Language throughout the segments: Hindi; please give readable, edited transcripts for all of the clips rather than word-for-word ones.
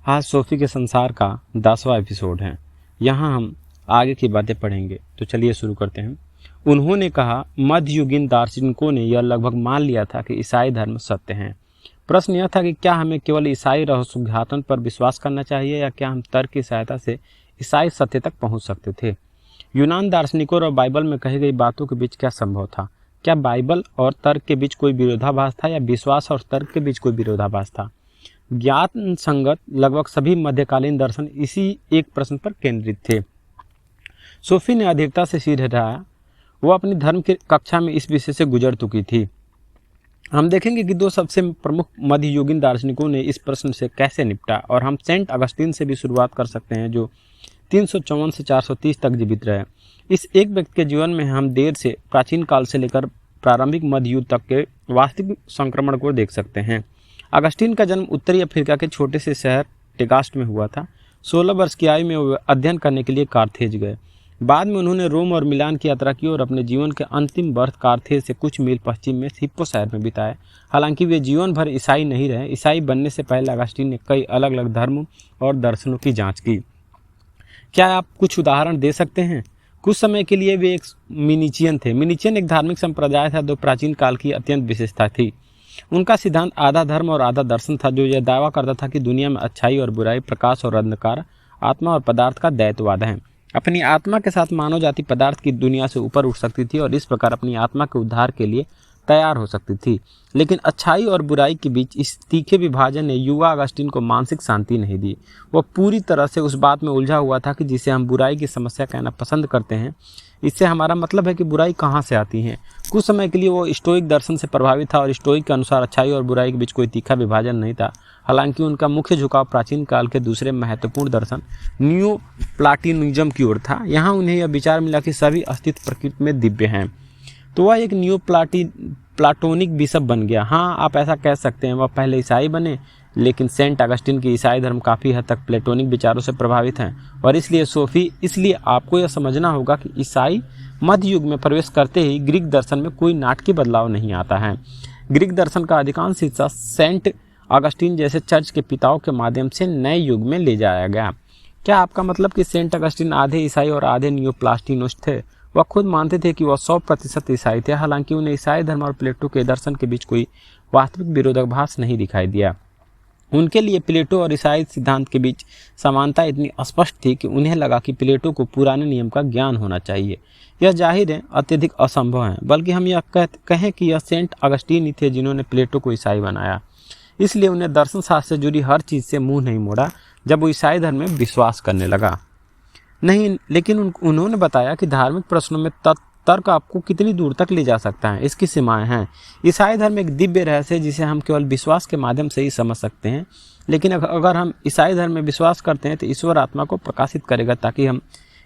आज सोफी के संसार का 10वां एपिसोड है। यहाँ हम आगे की बातें पढ़ेंगे, तो चलिए शुरू करते हैं। उन्होंने कहा, मध्ययुगीन दार्शनिकों ने यह लगभग मान लिया था कि ईसाई धर्म सत्य है। प्रश्न यह था कि क्या हमें केवल ईसाई रहस्योद्घाटन पर विश्वास करना चाहिए या क्या हम तर्क की सहायता से ईसाई सत्य तक पहुंच सकते थे। यूनान दार्शनिकों और बाइबल में कही गई बातों के बीच क्या संभव था? क्या बाइबल और तर्क के बीच कोई विरोधाभास था या विश्वास और तर्क के बीच कोई विरोधाभास था? ज्ञान संगत लगभग सभी मध्यकालीन दर्शन इसी एक प्रश्न पर केंद्रित थे। सोफी ने अधिकता से सिर हिलाया। वो अपनी धर्म की कक्षा में इस विषय से गुजर चुकी थी। हम देखेंगे कि दो सबसे प्रमुख मध्ययुगीन दार्शनिकों ने इस प्रश्न से कैसे निपटा, और हम सेंट अगस्तीन से भी शुरुआत कर सकते हैं, जो 354 से 430 तक जीवित रहे। इस एक व्यक्ति के जीवन में हम देर से प्राचीन काल से लेकर प्रारंभिक मध्य युग तक के वास्तविक संक्रमण को देख सकते हैं। अगस्तीन का जन्म उत्तरी अफ्रीका के छोटे से शहर टेगास्ट में हुआ था। 16 वर्ष की आयु में वो अध्ययन करने के लिए कार्थेज गए। बाद में उन्होंने रोम और मिलान की यात्रा की और अपने जीवन के अंतिम वर्ष कार्थेज से कुछ मील पश्चिम में हिप्पो शहर में बिताए। हालांकि वे जीवन भर ईसाई नहीं रहे। ईसाई बनने से पहले अगस्तीन ने कई अलग अलग धर्मों और दर्शनों की जाँच की। क्या आप कुछ उदाहरण दे सकते हैं? कुछ समय के लिए वे एक मिनीचियन थे। मिनीचियन एक धार्मिक संप्रदाय था जो प्राचीन काल की अत्यंत विशेषता थी। उनका सिद्धांत आधा धर्म और आधा दर्शन था, जो यह दावा करता था कि दुनिया में अच्छाई और बुराई, प्रकाश और अंधकार, आत्मा और पदार्थ का द्वैतवाद है। अपनी आत्मा के साथ मानव जाति पदार्थ की दुनिया से ऊपर उठ सकती थी और इस प्रकार अपनी आत्मा के उद्धार के लिए तैयार हो सकती थी। लेकिन अच्छाई और बुराई के बीच इस तीखे विभाजन ने युवा अगस्तीन को मानसिक शांति नहीं दी। वह पूरी तरह से उस बात में उलझा हुआ था कि जिसे हम बुराई की समस्या कहना पसंद करते हैं, इससे हमारा मतलब है कि बुराई कहाँ से आती है। कुछ समय के लिए वो स्टोइक दर्शन से प्रभावित था और स्टोइक के अनुसार अच्छाई और बुराई के बीच कोई तीखा विभाजन नहीं था। हालांकि उनका मुख्य झुकाव प्राचीन काल के दूसरे महत्वपूर्ण दर्शन न्यू प्लाटोनिज्म की ओर था। यहाँ उन्हें यह विचार मिला कि सभी अस्तित्व प्रकृति में दिव्य हैं, तो वह एक न्यू प्लाटोनिक बिशप बन गया। हाँ, आप ऐसा कह सकते हैं। वह पहले ईसाई बने, लेकिन सेंट अगस्तीन की ईसाई धर्म काफ़ी हद तक प्लेटोनिक विचारों से प्रभावित हैं, और इसलिए आपको यह समझना होगा कि ईसाई मध्य युग में प्रवेश करते ही ग्रीक दर्शन में कोई नाटकीय बदलाव नहीं आता है। ग्रीक दर्शन का अधिकांश हिस्सा सेंट अगस्तीन जैसे चर्च के पिताओं के माध्यम से नए युग में ले जाया गया। क्या आपका मतलब कि सेंट अगस्तीन आधे ईसाई और आधे नियोप्लास्टिनोस थे? वह खुद मानते थे कि वह 100% ईसाई थे। हालांकि उन्हें ईसाई धर्म और प्लेटो के दर्शन के बीच कोई वास्तविक विरोधाभास नहीं दिखाई दिया। उनके लिए प्लेटो और ईसाई सिद्धांत के बीच समानता इतनी स्पष्ट थी कि उन्हें लगा कि प्लेटो को पुराने नियम का ज्ञान होना चाहिए। यह जाहिर है अत्यधिक असंभव है, बल्कि हम यह कहें कि यह सेंट अगस्तीन ही थे जिन्होंने प्लेटो को ईसाई बनाया। इसलिए उन्हें दर्शन शास्त्र से जुड़ी हर चीज़ से मुंह नहीं मोड़ा जब वो ईसाई धर्म में विश्वास करने लगा। नहीं, लेकिन उन्होंने बताया कि धार्मिक प्रश्नों में तर्क आपको कितनी दूर तक ले जा सकता है, इसकी सीमाएं हैं। ईसाई धर्म एक दिव्य रहस्य है जिसे हम केवल विश्वास के माध्यम से ही समझ सकते हैं। लेकिन अगर हम ईसाई धर्म में विश्वास करते हैं तो ईश्वर आत्मा को प्रकाशित करेगा ताकि हम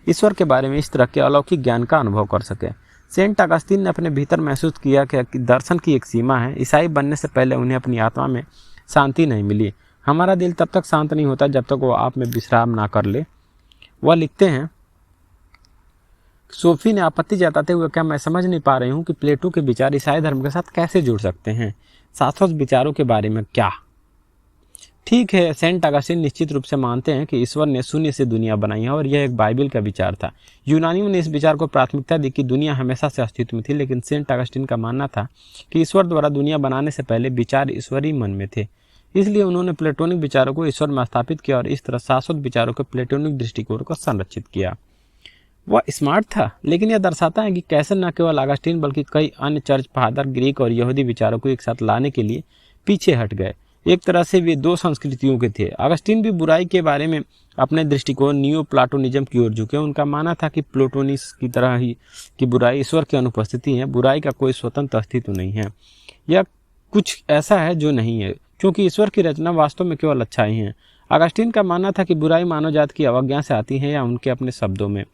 ईश्वर के बारे में इस तरह के अलौकिक ज्ञान का अनुभव कर सकें। सेंट अगस्तीन ने अपने भीतर महसूस किया कि दर्शन की एक सीमा है। ईसाई बनने से पहले उन्हें अपनी आत्मा में शांति नहीं मिली। हमारा दिल तब तक शांत नहीं होता जब तक वो आप में विश्राम ना कर ले। वह लिखते हैं, सोफी ने आपत्ति जताते हुए, क्या मैं समझ नहीं पा रही हूँ कि प्लेटो के विचार ईसाई धर्म के साथ कैसे जुड़ सकते हैं? शाश्वत विचारों के बारे में क्या? ठीक है, सेंट अगस्तीन निश्चित रूप से मानते हैं कि ईश्वर ने शून्य से दुनिया बनाई है और यह एक बाइबल का विचार था। यूनानियों ने इस विचार को प्राथमिकता दी कि दुनिया हमेशा से अस्तित्व में थी, लेकिन सेंट अगस्तीन का मानना था कि ईश्वर द्वारा दुनिया बनाने से पहले विचार ईश्वरीय मन में थे। इसलिए उन्होंने प्लेटोनिक विचारों को ईश्वर में स्थापित किया और इस तरह शाश्वत विचारों के प्लेटोनिक दृष्टिकोण को संरक्षित किया। वह स्मार्ट था, लेकिन यह दर्शाता है कि कैसे न केवल अगस्तीन बल्कि कई अन्य चर्च फादर ग्रीक और यहूदी विचारों को एक साथ लाने के लिए पीछे हट गए। एक तरह से वे दो संस्कृतियों के थे। अगस्तीन भी बुराई के बारे में अपने दृष्टिकोण नियो प्लाटोनिज्म की ओर झुके। उनका मानना था कि प्लेटोनिस की तरह ही कि बुराई ईश्वर की अनुपस्थिति है। बुराई का कोई स्वतंत्र अस्तित्व नहीं है। यह कुछ ऐसा है जो नहीं है, क्योंकि ईश्वर की रचना वास्तव में केवल अच्छाई है। अगस्तीन का मानना था कि बुराई मानव जाति की अवज्ञा से आती है, या उनके अपने शब्दों में,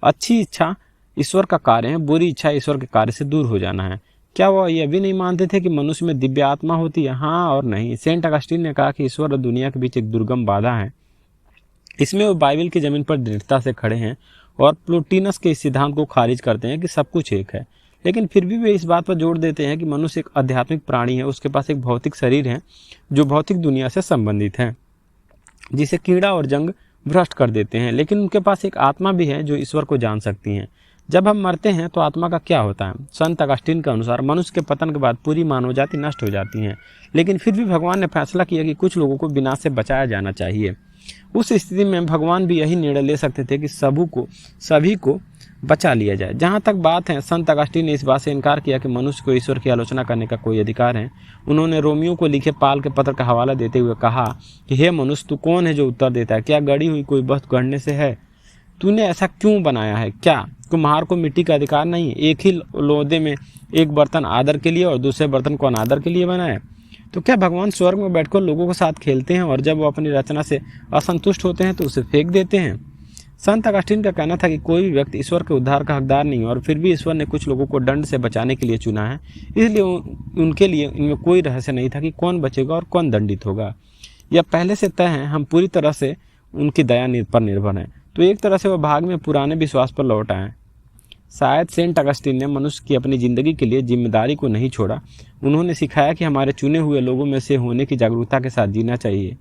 अच्छी इच्छा ईश्वर का कार्य है, बुरी इच्छा ईश्वर के कार्य से दूर हो जाना है। क्या वह यह भी नहीं मानते थे कि मनुष्य में दिव्य आत्मा होती है? हाँ और नहीं। सेंट अगस्तीन ने कहा कि ईश्वर और दुनिया के बीच एक दुर्गम बाधा है। इसमें वो बाइबल की जमीन पर दृढ़ता से खड़े हैं और प्लोटिनस के इस सिद्धांत को खारिज करते हैं कि सब कुछ एक है। लेकिन फिर भी वे इस बात पर जोर देते हैं कि मनुष्य एक आध्यात्मिक प्राणी है, उसके पास एक भौतिक शरीर है जो भौतिक दुनिया से संबंधित है। जिसे कीड़ा और जंग भ्रष्ट कर देते हैं। लेकिन उनके पास एक आत्मा भी है जो ईश्वर को जान सकती है। जब हम मरते हैं तो आत्मा का क्या होता है? संत अगस्तीन के अनुसार मनुष्य के पतन के बाद पूरी मानव जाति नष्ट हो जाती है, लेकिन फिर भी भगवान ने फैसला किया कि कुछ लोगों को विनाश से बचाया जाना चाहिए। उस स्थिति में भगवान भी यही निर्णय ले सकते थे कि सभी को बचा लिया जाए। जहाँ तक बात है, संत अगस्तीन ने इस बात से इनकार किया कि मनुष्य को ईश्वर की आलोचना करने का कोई अधिकार है। उन्होंने रोमियो को लिखे पाल के पत्र का हवाला देते हुए कहा कि हे मनुष्य, तू कौन है जो उत्तर देता है? क्या गढ़ी हुई कोई वस्तु गढ़ने से है? तूने ऐसा क्यों बनाया है? क्या कुम्हार को मिट्टी का अधिकार नहीं है? एक ही लोदे में एक बर्तन आदर के लिए और दूसरे बर्तन को अनादर के लिए बनाया? तो क्या भगवान स्वर्ग में बैठकर लोगों के साथ खेलते हैं और जब वो अपनी रचना से असंतुष्ट होते हैं तो उसे फेंक देते हैं? संत अगस्तीन का कहना था कि कोई भी व्यक्ति ईश्वर के उद्धार का हकदार नहीं है और फिर भी ईश्वर ने कुछ लोगों को दंड से बचाने के लिए चुना है। इसलिए उनके लिए इनमें कोई रहस्य नहीं था कि कौन बचेगा और कौन दंडित होगा। यह पहले से तय है। हम पूरी तरह से उनकी दया पर निर्भर हैं। तो एक तरह से वह भाग में पुराने विश्वास पर लौट आए। शायद सेंट अगस्तीन ने मनुष्य की अपनी जिंदगी के लिए जिम्मेदारी को नहीं छोड़ा। उन्होंने सिखाया कि हमारे चुने हुए लोगों में से होने की जागरूकता के साथ जीना चाहिए।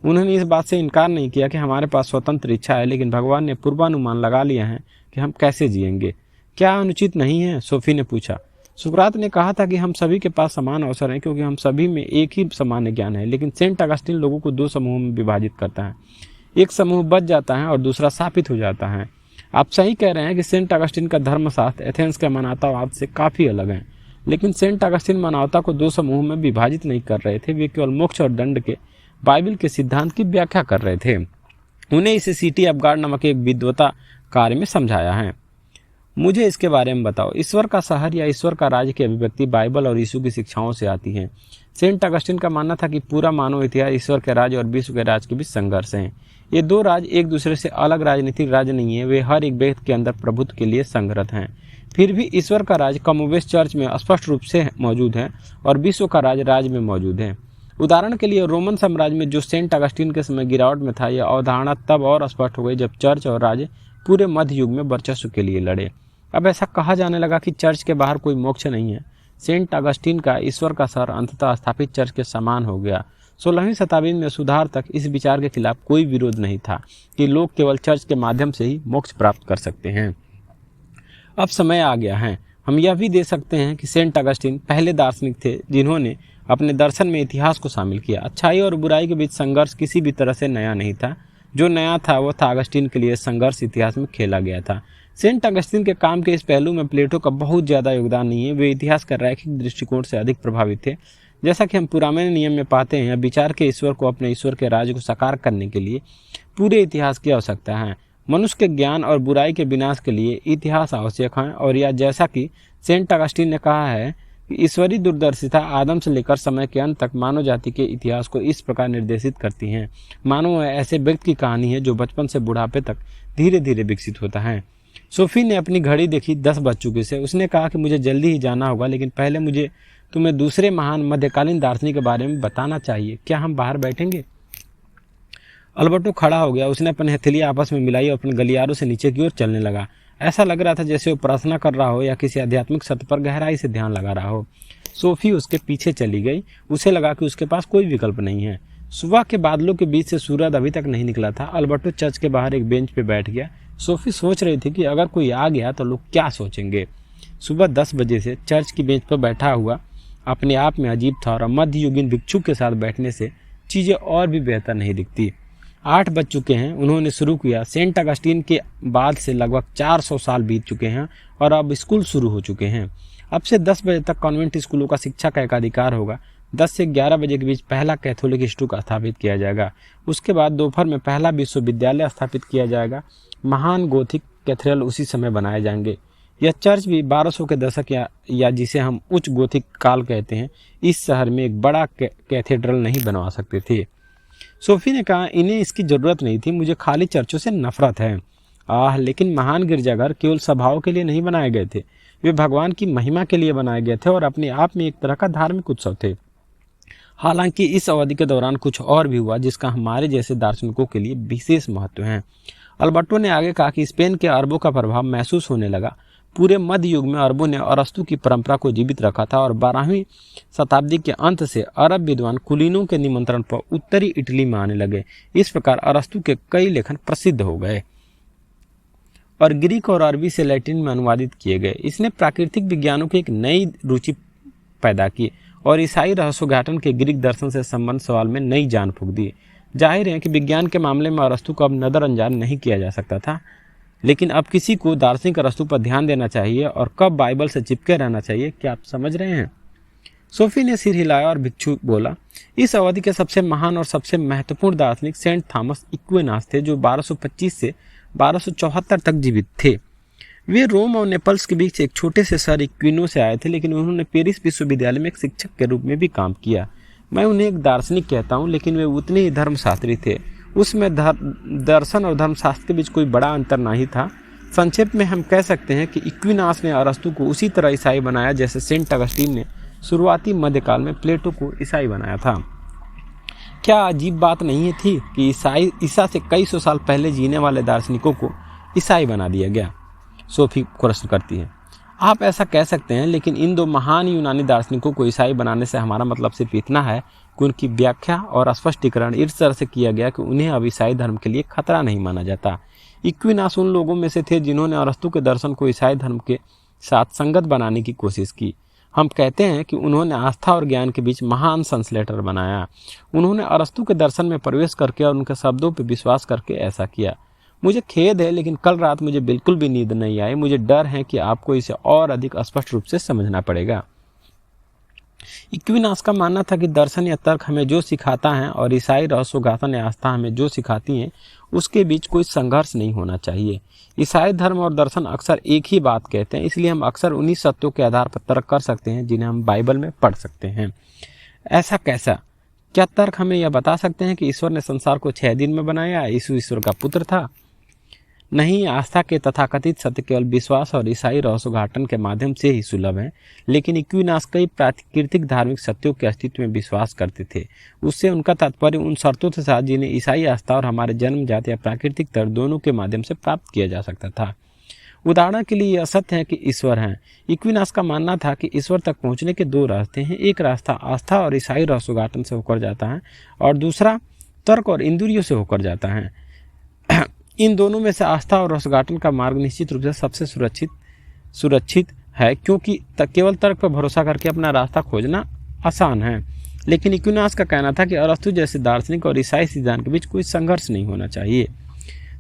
उन्होंने इस बात से इनकार नहीं किया कि हमारे पास स्वतंत्र इच्छा है, लेकिन भगवान ने पूर्वानुमान लगा लिया है कि हम कैसे जिएंगे। क्या अनुचित नहीं है? सोफी ने पूछा। सुकरात ने कहा था कि हम सभी के पास समान अवसर हैं क्योंकि हम सभी में एक ही सामान्य ज्ञान है। लेकिन सेंट अगस्तीन लोगों को दो समूहों में विभाजित करता है। एक समूह बच जाता है और दूसरा स्थापित हो जाता है। आप सही कह रहे हैं कि सेंट अगस्तीन का धर्मशास्त्र एथेंस के मानवतावाद से काफ़ी अलग है। लेकिन सेंट अगस्तीन मानवता को दो समूह में विभाजित नहीं कर रहे थे। वे केवल मोक्ष और दंड के बाइबल के सिद्धांत की व्याख्या कर रहे थे। उन्हें इसे सिटी ऑफ गॉड नामक एक विद्वता कार्य में समझाया है। मुझे इसके बारे में बताओ। ईश्वर का शहर या ईश्वर का राज्य की अभिव्यक्ति बाइबल और यीशु की शिक्षाओं से आती है। सेंट अगस्तीन का मानना था कि पूरा मानव इतिहास ईश्वर के राज्य और विश्व के राज्य के बीच संघर्ष है। ये दो राज्य एक दूसरे से अलग राजनीतिक राज्य नहीं है। वे हर एक व्यक्ति के अंदर प्रभुत्व के लिए संघर्ष हैं। फिर भी ईश्वर का राज्य कमोबेश चर्च में स्पष्ट रूप से मौजूद है और विश्व का राज्य में मौजूद है। उदाहरण के लिए रोमन साम्राज्य में जो सेंट अगस्तीन के समय गिरावट में था, यह अवधारणा तब और स्पष्ट हो गई जब चर्च और राज्य पूरे मध्य युग में वर्चस्व के लिए लड़े। अब ऐसा कहा जाने लगा कि चर्च के बाहर कोई मोक्ष नहीं है। सेंट अगस्तीन का ईश्वर का शहर अंततः स्थापित चर्च के समान हो गया। 16वीं शताब्दी में सुधार तक इस विचार के खिलाफ कोई विरोध नहीं था कि लोग केवल चर्च के माध्यम से ही मोक्ष प्राप्त कर सकते हैं। अब समय आ गया है। हम यह भी दे सकते हैं कि सेंट अगस्तीन पहले दार्शनिक थे जिन्होंने अपने दर्शन में इतिहास को शामिल किया। अच्छाई और बुराई के बीच संघर्ष किसी भी तरह से नया नहीं था। जो नया था वह था अगस्तीन के लिए संघर्ष इतिहास में खेला गया था। सेंट अगस्तीन के काम के इस पहलू में प्लेटो का बहुत ज़्यादा योगदान नहीं है। वे इतिहास का रैखिक दृष्टिकोण से अधिक प्रभावित थे। जैसा कि हम पुराने नियम में पाते हैं, विचार के ईश्वर को अपने ईश्वर के राज्य को साकार करने के लिए पूरे इतिहास की आवश्यकता है। मनुष्य के ज्ञान और बुराई के विनाश के लिए इतिहास आवश्यक है। और यह जैसा कि सेंट अगस्तीन ने कहा है कि ईश्वरीय दूरदर्शिता आदम से लेकर समय के अंत तक मानव जाति के इतिहास को इस प्रकार निर्देशित करती है। मानव ऐसे व्यक्ति की कहानी है जो बचपन से बुढ़ापे तक धीरे धीरे विकसित होता है। सोफी ने अपनी घड़ी देखी 10 बज चुके से। उसने कहा कि मुझे जल्दी ही जाना होगा, लेकिन पहले मुझे तुम्हें दूसरे महान मध्यकालीन दार्शनिक के बारे में बताना चाहिए। क्या हम बाहर बैठेंगे? अल्बर्टो खड़ा हो गया। उसने अपनी हथेलियां आपस में मिलाई और अपने गलियारों से नीचे की ओर चलने लगा। ऐसा लग रहा था जैसे वो प्रार्थना कर रहा हो या किसी आध्यात्मिक सत्य पर गहराई से ध्यान लगा रहा हो। सोफी उसके पीछे चली गई। उसे लगा कि उसके पास कोई विकल्प नहीं है। सुबह के बादलों के बीच से सूरज अभी तक नहीं निकला था। अल्बर्टो चर्च के बाहर एक बेंच पे बैठ गया। सोफी सोच रही थी कि अगर कोई आ गया तो लोग क्या सोचेंगे। सुबह 10 बजे से चर्च की बेंच पर बैठा हुआ अपने आप में अजीब था और मध्ययुगीन भिक्षुक के साथ बैठने से चीज़ें और भी बेहतर नहीं दिखती। 8 बज चुके हैं। उन्होंने शुरू किया। सेंट अगस्तीन के बाद से लगभग 400 साल बीत चुके हैं और अब स्कूल शुरू हो चुके हैं। अब से 10 बजे तक कॉन्वेंट स्कूलों का शिक्षा का एकाधिकार होगा। 10 से 11 बजे के बीच पहला कैथोलिक इंस्टीट्यूट स्थापित किया जाएगा। उसके बाद दोपहर में पहला विश्वविद्यालय स्थापित किया जाएगा। महान गोथिक कैथेड्रल उसी समय बनाए जाएंगे। यह चर्च भी 1200 के दशक या जिसे हम उच्च गोथिक काल कहते हैं, इस शहर में एक बड़ा कैथेड्रल नहीं बनवा सकते थे। सोफी ने कहा, इन्हें इसकी जरूरत नहीं थी। मुझे खाली चर्चों से नफरत है। लेकिन महान गिरजाघर केवल सभाओं के लिए नहीं बनाए गए थे। वे भगवान की महिमा के लिए बनाए गए थे और अपने आप में एक तरह का धार्मिक उत्सव थे। हालांकि इस अवधि के दौरान कुछ और भी हुआ जिसका हमारे जैसे दार्शनिकों के लिए विशेष महत्व है। अल्बर्टो ने आगे कहा कि स्पेन के अरबों का प्रभाव महसूस होने लगा। पूरे मध्य युग में अरबों ने अरस्तु की परंपरा को जीवित रखा था और 12वीं शताब्दी के अंत से अरब विद्वान कुलीनों के निमंत्रण पर उत्तरी इटली में आने लगे। इस प्रकार अरस्तु के कई लेखन प्रसिद्ध हो गए और ग्रीक और अरबी से लैटिन में अनुवादित किए गए। इसने प्राकृतिक विज्ञानों की एक नई रुचि पैदा की और ईसाई रहस्योद्घाटन के ग्रीक दर्शन से संबंध सवाल में नई जान फूंक दी। जाहिर है कि विज्ञान के मामले में अरस्तु को अब नजरअंदाज नहीं किया जा सकता था, लेकिन अब किसी को दार्शनिक अरस्तु पर ध्यान देना चाहिए और कब बाइबल से चिपके रहना चाहिए, क्या आप समझ रहे हैं? सोफी ने सिर हिलाया और भिक्षु बोला, इस अवधि के सबसे महान और सबसे महत्वपूर्ण दार्शनिक सेंट थॉमस एक्विनास थे, जो 1225 से 1274 तक जीवित थे। वे रोम और नेपल्स के बीच एक छोटे से शहर एक्विनो से आए थे, लेकिन उन्होंने पेरिस विश्वविद्यालय में एक शिक्षक के रूप में भी काम किया। मैं उन्हें एक दार्शनिक कहता हूँ, लेकिन वे उतने ही धर्मशास्त्री थे। उसमें दर्शन और धर्मशास्त्र के बीच कोई बड़ा अंतर नहीं था। संक्षेप में हम कह सकते हैं कि एक्विनास ने अरस्तु को उसी तरह ईसाई बनाया जैसे सेंट अगस्टीन ने शुरुआती मध्यकाल में प्लेटो को ईसाई बनाया था। क्या अजीब बात नहीं थी कि ईसा से कई सौ साल पहले जीने वाले दार्शनिकों को ईसाई बना दिया गया? सोफी प्रश्न करती है। आप ऐसा कह सकते हैं, लेकिन इन दो महान यूनानी दार्शनिकों को ईसाई बनाने से हमारा मतलब सिर्फ इतना है कि उनकी व्याख्या और स्पष्टीकरण इस तरह से किया गया कि उन्हें अब ईसाई धर्म के लिए खतरा नहीं माना जाता। एक्विनास उन लोगों में से थे जिन्होंने अरस्तु के दर्शन को ईसाई धर्म के साथ संगत बनाने की कोशिश की। हम कहते हैं कि उन्होंने आस्था और ज्ञान के बीच महान संस्लेटर बनाया। उन्होंने अरस्तु के दर्शन में प्रवेश करके और उनके शब्दों पर विश्वास करके ऐसा किया। मुझे खेद है, लेकिन कल रात मुझे बिल्कुल भी नींद नहीं आई। मुझे डर है कि आपको इसे और अधिक स्पष्ट रूप से समझना पड़ेगा। एक्विनास का मानना था कि दर्शन या तर्क हमें जो सिखाता है और ईसाई रहस्योद्घाटन या आस्था हमें जो सिखाती है, उसके बीच कोई संघर्ष नहीं होना चाहिए। ईसाई धर्म और दर्शन अक्सर एक ही बात कहते हैं, इसलिए हम अक्सर उन्हीं सत्यों के आधार पर तर्क कर सकते हैं जिन्हें हम बाइबल में पढ़ सकते हैं। ऐसा कैसा? क्या तर्क हमें यह बता सकते हैं कि ईश्वर ने संसार को 6 दिन में बनाया? यीशु ईश्वर का पुत्र था? नहीं, आस्था के तथाकथित सत्य केवल विश्वास और ईसाई रहस्योद्घाटन के माध्यम से ही सुलभ है। लेकिन एक्विनास कई प्राकृतिक धार्मिक सत्यों के अस्तित्व में विश्वास करते थे। उससे उनका तात्पर्य उन शर्तों के साथ जिन्हें ईसाई आस्था और हमारे जन्मजात या प्राकृतिक तर्क दोनों के माध्यम से प्राप्त किया जा सकता था। उदाहरण के लिए यह सत्य है कि ईश्वर है। एक्विनास का मानना था कि ईश्वर तक पहुंचने के 2 रास्ते हैं। एक रास्ता आस्था और ईसाई रहस्योद्घाटन से होकर जाता है और दूसरा तर्क और इंद्रियों से होकर जाता है। इन दोनों में से आस्था और रहस्योद्घाटन का मार्ग निश्चित रूप से सबसे सुरक्षित है, क्योंकि केवल तर्क पर भरोसा करके अपना रास्ता खोजना आसान है। लेकिन एक्विनास का कहना था कि अरस्तु जैसे दार्शनिक और ईसाई सिद्धांत के बीच कोई संघर्ष नहीं होना चाहिए।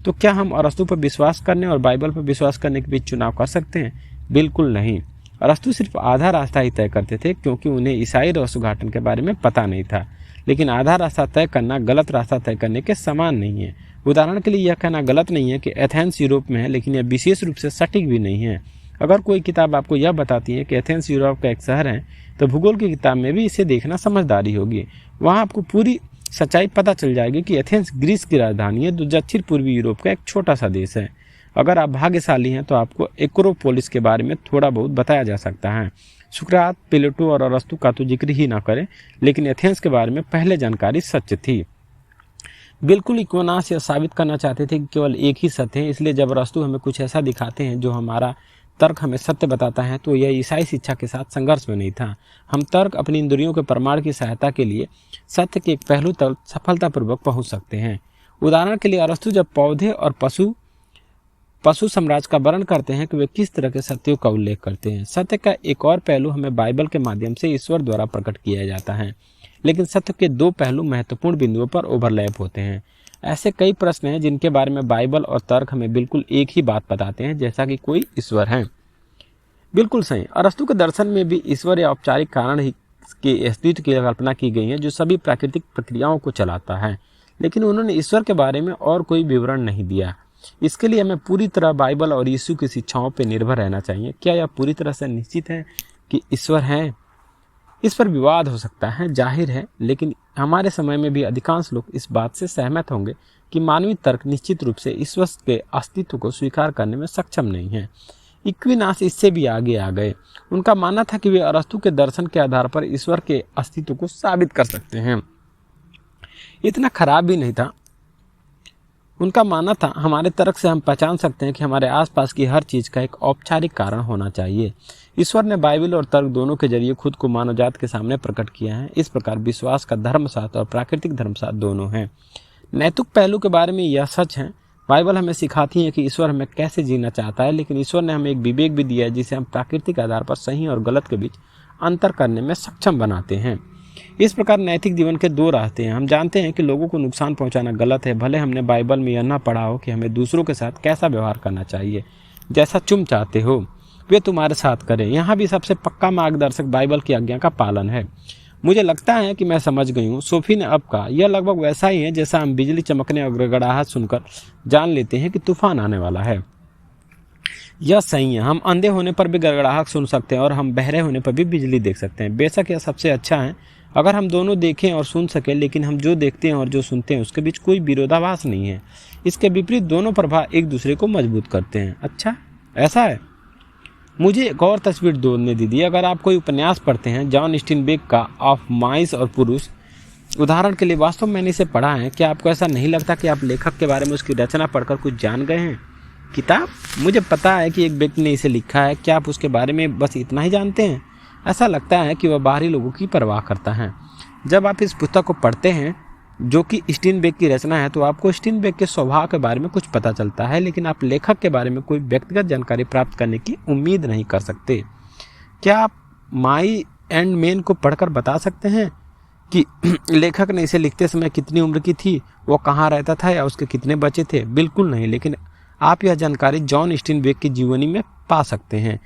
तो क्या हम अरस्तु पर विश्वास करने और बाइबल पर विश्वास करने के बीच चुनाव कर सकते हैं? बिल्कुल नहीं। अरस्तु सिर्फ आधा रास्ता ही तय करते थे, क्योंकि उन्हें ईसाई रहस्योद्घाटन के बारे में पता नहीं था। लेकिन आधा रास्ता तय करना गलत रास्ता तय करने के समान नहीं है। उदाहरण के लिए यह कहना गलत नहीं है कि एथेंस यूरोप में है, लेकिन यह विशेष रूप से सटीक भी नहीं है। अगर कोई किताब आपको यह बताती है कि एथेंस यूरोप का एक शहर है, तो भूगोल की किताब में भी इसे देखना समझदारी होगी। वहाँ आपको पूरी सच्चाई पता चल जाएगी कि एथेंस ग्रीस की राजधानी है, जो दक्षिण पूर्वी यूरोप का एक छोटा सा देश है। अगर आप भाग्यशाली हैं तो आपको एक्रोपोलिस के बारे में थोड़ा बहुत बताया जा सकता है। सुकरात, प्लेटो और अरस्तु का तो जिक्र ही ना करें, लेकिन एथेंस के बारे में पहले जानकारी सच थी। बिल्कुल एक्विनास यह साबित करना चाहते थे कि केवल एक ही सत्य है, इसलिए जब अरस्तु हमें कुछ ऐसा दिखाते हैं जो हमारा तर्क हमें सत्य बताता है, तो यह ईसाई शिक्षा के साथ संघर्ष में नहीं था। हम तर्क अपनी इंद्रियों के प्रमाण की सहायता के लिए सत्य के एक पहलू तक सफलतापूर्वक पहुंच सकते हैं। उदाहरण के लिए अरस्तु जब पौधे और पशु साम्राज्य का वर्णन करते हैं कि वे किस तरह के सत्यों का उल्लेख करते हैं। सत्य का एक और पहलू हमें बाइबल के माध्यम से ईश्वर द्वारा प्रकट किया जाता है, लेकिन सत्य के 2 पहलू महत्वपूर्ण बिंदुओं पर ओवरलैप होते हैं। ऐसे कई प्रश्न हैं जिनके बारे में बाइबल और तर्क हमें बिल्कुल एक ही बात बताते हैं, जैसा कि कोई ईश्वर है। बिल्कुल सही। अरस्तु के दर्शन में भी ईश्वर या औपचारिक कारण ही के अस्तित्व की कल्पना की गई है, जो सभी प्राकृतिक प्रक्रियाओं को चलाता है, लेकिन उन्होंने ईश्वर के बारे में और कोई विवरण नहीं दिया। इसके लिए हमें पूरी तरह बाइबल और यीशु की शिक्षाओं पर निर्भर रहना चाहिए। क्या यह पूरी तरह से निश्चित है कि ईश्वर है? इस पर विवाद हो सकता है, जाहिर है, लेकिन हमारे समय में भी अधिकांश लोग इस बात से सहमत होंगे कि मानवीय तर्क निश्चित रूप से ईश्वर के अस्तित्व को स्वीकार करने में सक्षम नहीं है। एक्विनास इससे भी आगे आ गए। उनका मानना था कि वे अरस्तु के दर्शन के आधार पर ईश्वर के अस्तित्व को साबित कर सकते हैं। इतना खराब भी नहीं था। उनका मानना था, हमारे तर्क से हम पहचान सकते हैं कि हमारे आसपास की हर चीज़ का एक औपचारिक कारण होना चाहिए। ईश्वर ने बाइबल और तर्क दोनों के जरिए खुद को मानव जात के सामने प्रकट किया है। इस प्रकार विश्वास का धर्मशास्त्र और प्राकृतिक धर्मशास्त्र दोनों हैं। नैतिक पहलू के बारे में यह सच है, बाइबल हमें सिखाती है कि ईश्वर हमें कैसे जीना चाहता है, लेकिन ईश्वर ने हमें एक विवेक भी दिया है जिसे हम प्राकृतिक आधार पर सही और गलत के बीच अंतर करने में सक्षम बनाते हैं। इस प्रकार नैतिक जीवन के दो रास्ते हैं। हम जानते हैं कि लोगों को नुकसान पहुंचाना गलत है, भले हमने बाइबल में यह ना पढ़ा हो कि हमें दूसरों के साथ कैसा व्यवहार करना चाहिए। जैसा तुम चाहते हो वे तुम्हारे साथ करें, यहाँ भी सबसे पक्का मार्गदर्शक बाइबल की आज्ञा का पालन है। मुझे लगता है कि मैं समझ गई हूँ। सोफी ने अब कहा, यह लगभग वैसा ही है जैसा हम बिजली चमकने और गड़गड़ाहट सुनकर जान लेते हैं कि तूफान आने वाला है। यह सही है, हम अंधे होने पर भी गड़गड़ाहट सुन सकते हैं और हम बहरे होने पर भी बिजली देख सकते हैं। बेशक यह सबसे अच्छा है अगर हम दोनों देखें और सुन सकें, लेकिन हम जो देखते हैं और जो सुनते हैं उसके बीच कोई विरोधाभास नहीं है। इसके विपरीत दोनों प्रभाव एक दूसरे को मजबूत करते हैं। अच्छा, ऐसा है? मुझे एक और तस्वीर जोड़ने दीजिए। अगर आप कोई उपन्यास पढ़ते हैं, जॉन स्टीनबेक का ऑफ माइस और पुरुष उदाहरण के लिए, वास्तव में मैंने इसे पढ़ा है, क्या आपको ऐसा नहीं लगता कि आप लेखक के बारे में उसकी रचना पढ़कर कुछ जान गए हैं? किताब, मुझे पता है कि एक व्यक्ति ने इसे लिखा है, क्या आप उसके बारे में बस इतना ही जानते हैं? ऐसा लगता है कि वह बाहरी लोगों की परवाह करता है। जब आप इस पुस्तक को पढ़ते हैं जो कि स्टीनबेक की रचना है, तो आपको स्टीनबेक के स्वभाव के बारे में कुछ पता चलता है, लेकिन आप लेखक के बारे में कोई व्यक्तिगत जानकारी प्राप्त करने की उम्मीद नहीं कर सकते। क्या आप माई एंड मेन को पढ़कर बता सकते हैं कि लेखक ने इसे लिखते समय कितनी उम्र की थी, वो कहाँ रहता था या उसके कितने बच्चे थे? बिल्कुल नहीं, लेकिन आप यह जानकारी जॉन स्टीनबेक की जीवनी में पा सकते हैं।